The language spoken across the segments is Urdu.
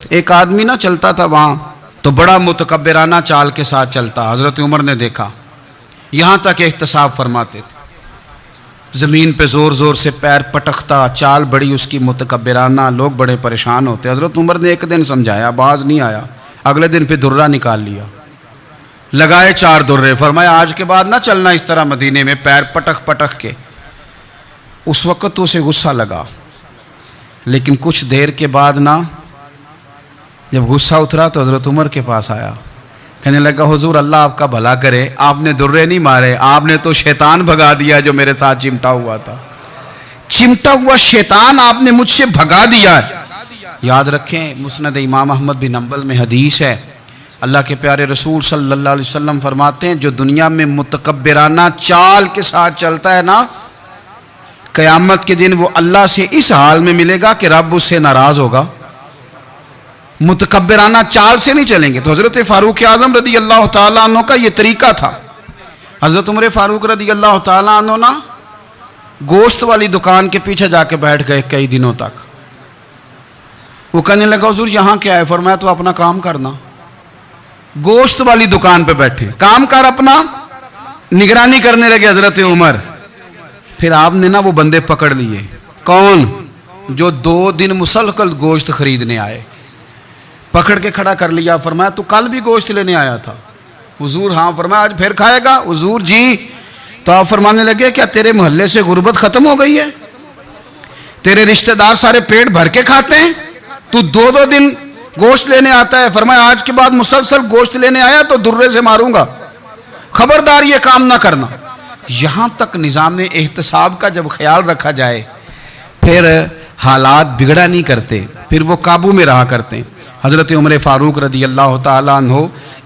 ایک آدمی نہ چلتا تھا وہاں تو بڑا متکبرانہ چال کے ساتھ چلتا. حضرت عمر نے دیکھا, یہاں تک احتساب فرماتے تھے, زمین پہ زور زور سے پیر پٹکتا, چال بڑی اس کی متکبرانہ, لوگ بڑے پریشان ہوتے. حضرت عمر نے ایک دن سمجھایا, باز نہیں آیا. اگلے دن پہ درہ نکال لیا, لگائے 4 درے, فرمایا آج کے بعد نہ چلنا اس طرح مدینے میں پیر پٹک پٹک کے. اس وقت تو اسے غصہ لگا, لیکن کچھ دیر کے بعد نہ جب غصہ اترا تو حضرت عمر کے پاس آیا, کہنے لگا حضور اللہ آپ کا بھلا کرے, آپ نے درے نہیں مارے, آپ نے تو شیطان بھگا دیا جو میرے ساتھ چمٹا ہوا تھا. چمٹا ہوا شیطان آپ نے مجھ سے بھگا دیا. یاد رکھیں مسند امام احمد بن حنبل میں حدیث ہے, اللہ کے پیارے رسول صلی اللہ علیہ وسلم فرماتے ہیں جو دنیا میں متکبرانہ چال کے ساتھ چلتا ہے نا, قیامت کے دن وہ اللہ سے اس حال میں ملے گا کہ رب اس سے ناراض ہوگا. متکبرانہ چال سے نہیں چلیں گے. تو حضرت فاروق اعظم رضی اللہ تعالیٰ عنہ کا یہ طریقہ تھا. حضرت عمر فاروق رضی اللہ تعالیٰ عنہ نا گوشت والی دکان کے پیچھے جا کے بیٹھ گئے کئی دنوں تک. وہ کہنے لگا حضور یہاں کیا ہے؟ فرمایا تو اپنا کام کرنا. گوشت والی دکان پہ بیٹھے, کام کر اپنا, نگرانی کرنے لگے حضرت عمر. پھر آپ نے نا وہ بندے پکڑ لیے. کون؟ جو 2 دن مسلسل گوشت خریدنے آئے, پکڑ کے کھڑا کر لیا. فرمایا تو کل بھی گوشت لینے آیا تھا؟ حضور ہاں. فرمایا آج پھر کھائے گا؟ حضور جی. تو آپ فرمانے لگے کیا تیرے محلے سے غربت ختم ہو گئی ہے؟ تیرے رشتہ دار سارے پیٹ بھر کے کھاتے ہیں, تو 2 دن گوشت لینے آتا ہے. فرمایا آج کے بعد مسلسل گوشت لینے آیا تو درے سے ماروں گا, خبردار یہ کام نہ کرنا. یہاں تک نظام احتساب کا جب خیال رکھا جائے پھر حالات بگڑا نہیں کرتے, پھر وہ قابو میں رہا کرتے ہیں. حضرت عمر فاروق رضی اللہ تعالیٰ عنہ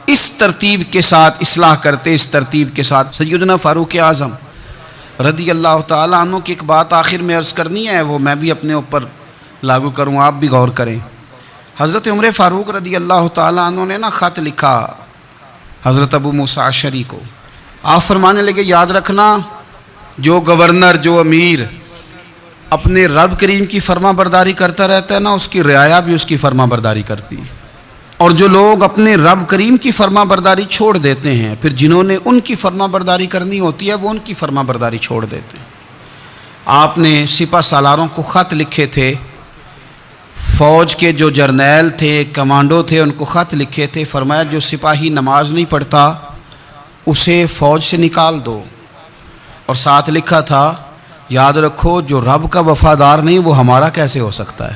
اس ترتیب کے ساتھ اصلاح کرتے, اس ترتیب کے ساتھ. سیدنا فاروق اعظم رضی اللہ تعالیٰ عنہ کی ایک بات آخر میں عرض کرنی ہے, وہ میں بھی اپنے اوپر لاگو کروں, آپ بھی غور کریں. حضرت عمر فاروق رضی اللہ تعالیٰ عنہ نے نا خط لکھا حضرت ابو موسیٰ اشعری کو. آپ فرمانے لگے یاد رکھنا جو گورنر, جو امیر اپنے رب کریم کی فرما برداری کرتا رہتا ہے نا, اس کی رعایا بھی اس کی فرما برداری کرتی. اور جو لوگ اپنے رب کریم کی فرما برداری چھوڑ دیتے ہیں, پھر جنہوں نے ان کی فرما برداری کرنی ہوتی ہے وہ ان کی فرما برداری چھوڑ دیتے ہیں. آپ نے سپہ سالاروں کو خط لکھے تھے, فوج کے جو جرنیل تھے, کمانڈو تھے, ان کو خط لکھے تھے. فرمایا جو سپاہی نماز نہیں پڑھتا اسے فوج سے نکال دو. اور ساتھ لکھا تھا یاد رکھو جو رب کا وفادار نہیں وہ ہمارا کیسے ہو سکتا ہے.